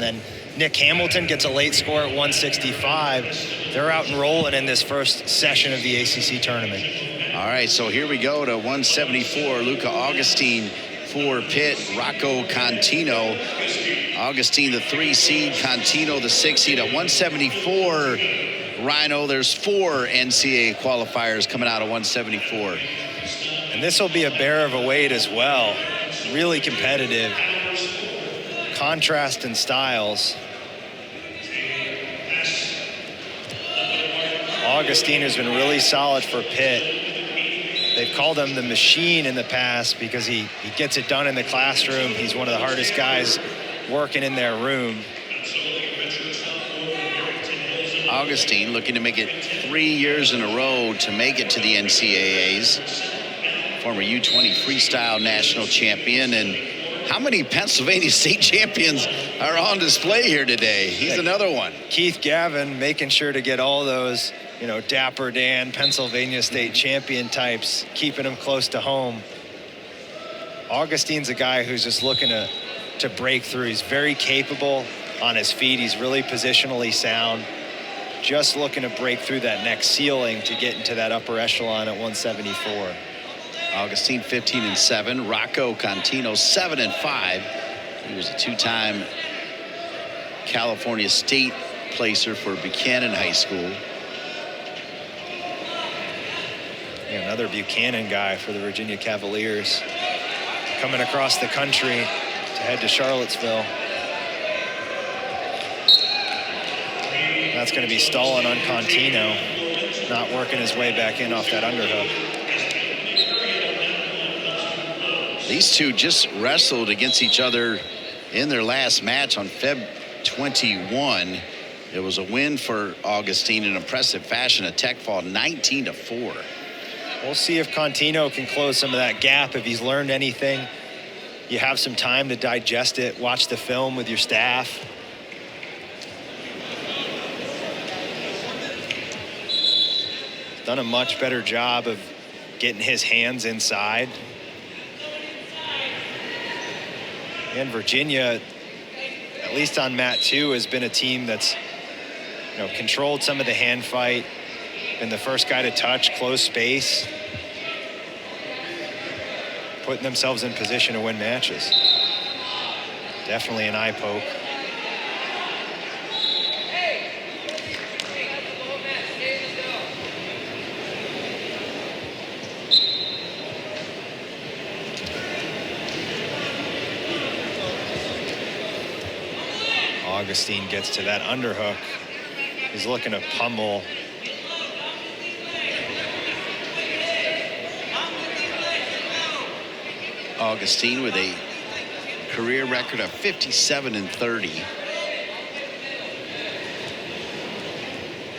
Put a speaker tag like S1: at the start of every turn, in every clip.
S1: then Nick Hamilton gets a late score at 165. They're out and rolling in this first session of the ACC tournament.
S2: All right, so here we go to 174. Luca Augustine for Pitt. Rocco Contino. Augustine, the 3 seed. Contino, the 6 seed. At 174, Rhino, there's 4 NCAA qualifiers coming out of 174.
S1: And this will be a bear of a weight as well. Really competitive. Contrast in styles. Augustine has been really solid for Pitt. They've called him the machine in the past because he gets it done in the classroom. He's one of the hardest guys working in their room.
S2: Augustine looking to make it 3 years in a row to make it to the NCAAs. Former U20 freestyle national champion. And how many Pennsylvania state champions are on display here today? He's another one.
S1: Keith Gavin making sure to get all those, you know, Dapper Dan, Pennsylvania state champion types, keeping them close to home. Augustine's a guy who's just looking to break through. He's very capable on his feet. He's really positionally sound. Just looking to break through that next ceiling to get into that upper echelon at 174.
S2: Augustine 15-7. Rocco Contino 7-5. He was a 2-time California state placer for Buchanan High School.
S1: Yeah, another Buchanan guy for the Virginia Cavaliers, coming across the country to head to Charlottesville. That's going to be stalling on Contino, not working his way back in off that underhook.
S2: These two just wrestled against each other in their last match on Feb 21. It was a win for Augustine in impressive fashion, a tech fall 19-4.
S1: We'll see if Contino can close some of that gap. If he's learned anything, you have some time to digest it, watch the film with your staff. He's done a much better job of getting his hands inside. And Virginia, at least on mat 2, has been a team that's, you know, controlled some of the hand fight, been the first guy to touch, close space, putting themselves in position to win matches. Definitely an eye poke. Augustine gets to that underhook. He's looking to pummel.
S2: Augustine with a career record of 57-30.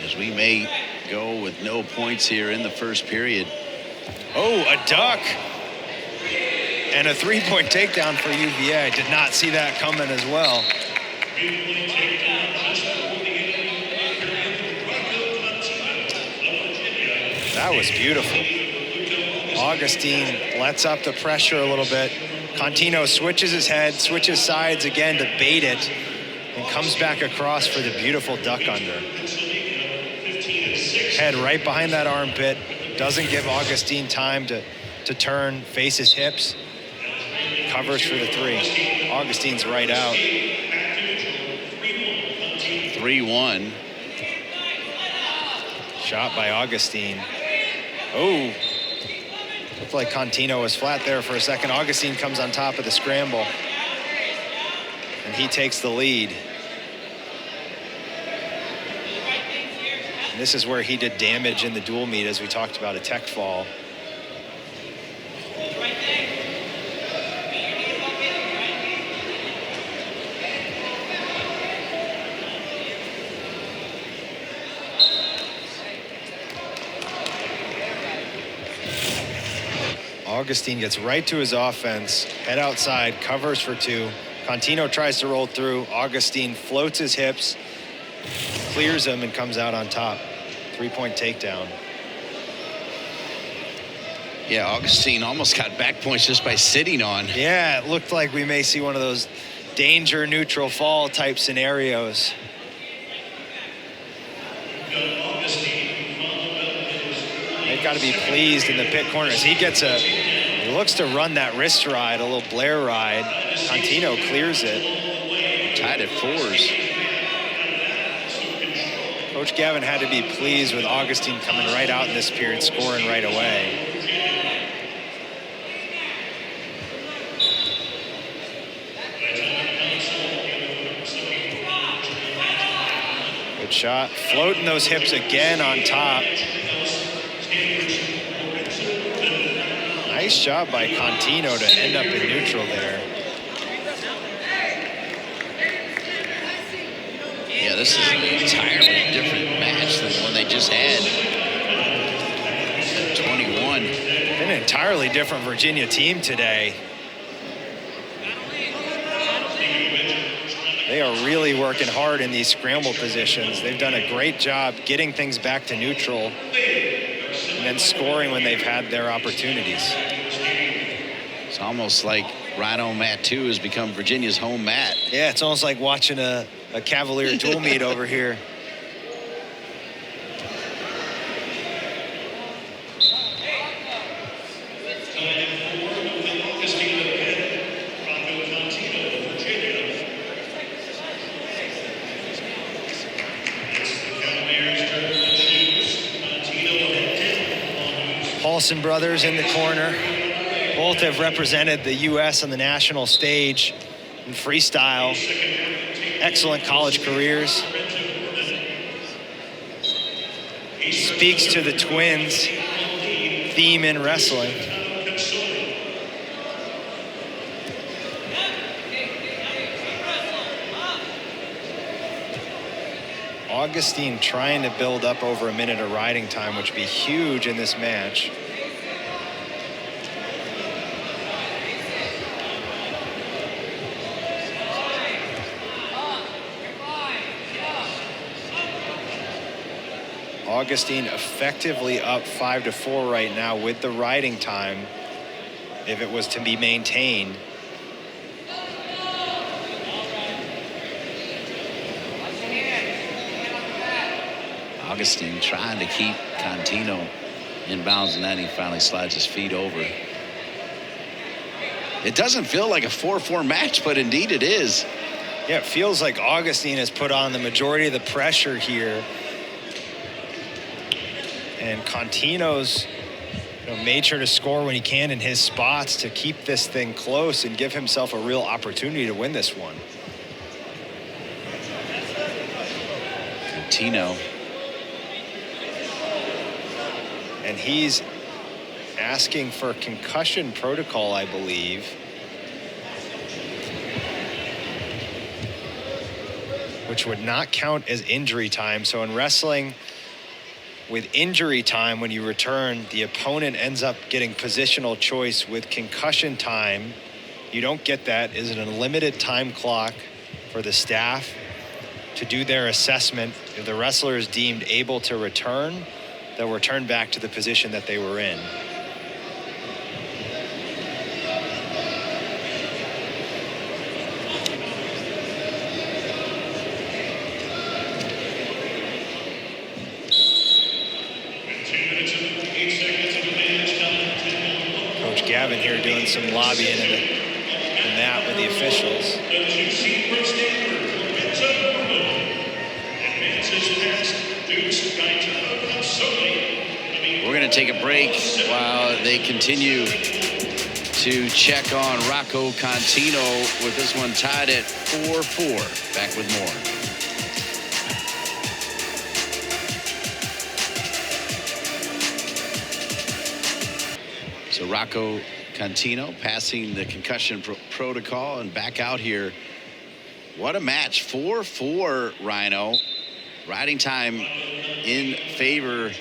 S2: As we may go with no points here in the first period.
S1: Oh, a duck. And a 3-point takedown for UVA. I did not see that coming as well. That was beautiful. Augustine lets up the pressure a little bit. Contino switches his head, switches sides again to bait it, and comes back across for the beautiful duck under. Head right behind that armpit. Doesn't give Augustine time to turn, face his hips. Covers for the 3. Augustine's right out.
S2: 3-1.
S1: Shot by Augustine. Oh, looked like Contino was flat there for a second. Augustine comes on top of the scramble, and he takes the lead. And this is where he did damage in the dual meet, as we talked about, a tech fall. Augustine gets right to his offense, head outside, covers for 2. Contino tries to roll through. Augustine floats his hips, clears him, and comes out on top. 3-point takedown. Yeah,
S2: Augustine almost got back points just by sitting on.
S1: Yeah, it looked like we may see one of those danger neutral fall type scenarios. They've got to be pleased in the pit corners. He looks to run that wrist ride, a little Blair ride. Contino clears it.
S2: Tied at 4s.
S1: Coach Gavin had to be pleased with Augustine coming right out in this period, scoring right away. Good shot. Floating those hips again on top. Nice job by Contino to end up in neutral there.
S2: Yeah, this is an entirely different match than the one they just had. 21.
S1: An entirely different Virginia team today. They are really working hard in these scramble positions. They've done a great job getting things back to neutral and then scoring when they've had their opportunities.
S2: It's almost like Rhino Mat 2 has become Virginia's home mat.
S1: Yeah, it's almost like watching a Cavalier dual meet over here. Paulson brothers in the corner. Both have represented the U.S. on the national stage in freestyle. Excellent college careers. Speaks to the twins' theme in wrestling. Augustine trying to build up over a minute of riding time, which would be huge in this match. Augustine effectively up 5-4 right now with the riding time if it was to be maintained.
S2: Augustine trying to keep Contino in bounds, and then he finally slides his feet over. It doesn't feel like a 4-4 match, but indeed it is.
S1: Yeah, it feels like Augustine has put on the majority of the pressure here. And Contino's made sure to score when he can in his spots to keep this thing close and give himself a real opportunity to win this one.
S2: Contino.
S1: And he's asking for concussion protocol, I believe. Which would not count as injury time. So in wrestling, with injury time, when you return, the opponent ends up getting positional choice. With concussion time, you don't get that. Is an unlimited time clock for the staff to do their assessment. If the wrestler is deemed able to return, they'll return back to the position that they were in. Coach Gavin here doing some lobbying in the mat with the officials.
S2: We're going to take a break while they continue to check on Rocco Contino with this one tied at 4-4. Back with more. So Rocco Contino passing the concussion protocol and back out here. What a match. 4-4, Rhino. Riding time in favor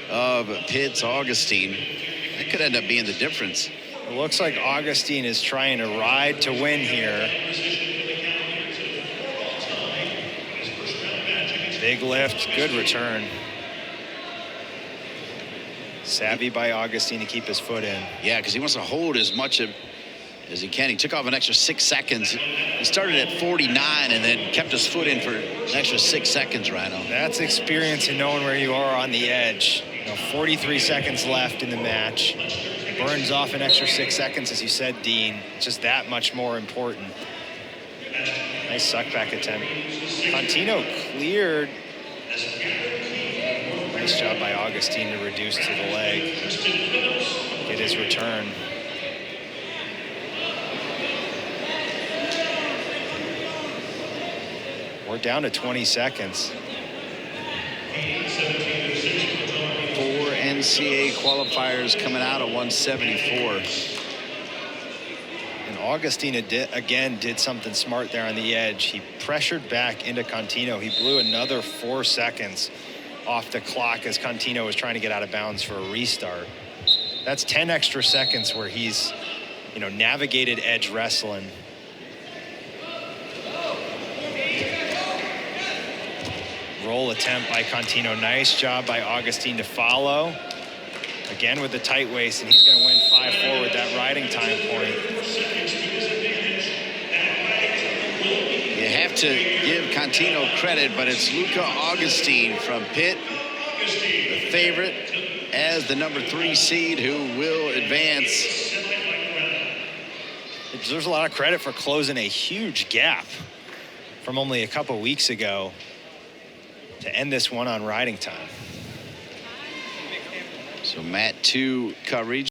S2: of Pitt's Augustine. That could end up being the difference.
S1: It looks like Augustine is trying to ride to win here. Big lift, good return. Savvy by Augustine to keep his foot in.
S2: Yeah, because he wants to hold as much of as he can. He took off an extra 6 seconds. He started at 49 and then kept his foot in for an extra 6 seconds, Rhino.
S1: That's experience in knowing where you are on the edge. 43 seconds left in the match. Burns off an extra 6 seconds, as you said, Dean. It's just that much more important. Nice suckback attempt. Contino cleared. Nice job by Augustine to reduce to the leg. Get his return. We're down to 20 seconds.
S2: 4 NCAA qualifiers coming out at 174.
S1: And Augustine again did something smart there on the edge. He pressured back into Contino. He blew another 4 seconds off the clock as Contino was trying to get out of bounds for a restart. That's 10 extra seconds where he's, navigated edge wrestling. Roll attempt by Contino. Nice job by Augustine to follow. Again with the tight waist, and he's going to win 5-4 with that riding time point.
S2: You have to give Contino credit, but it's Luca Augustine from Pitt, the favorite, as the number 3 seed who will advance.
S1: It deserves a lot of credit for closing a huge gap from only a couple weeks ago to end this one on riding time.
S2: So Mat 2 coverage.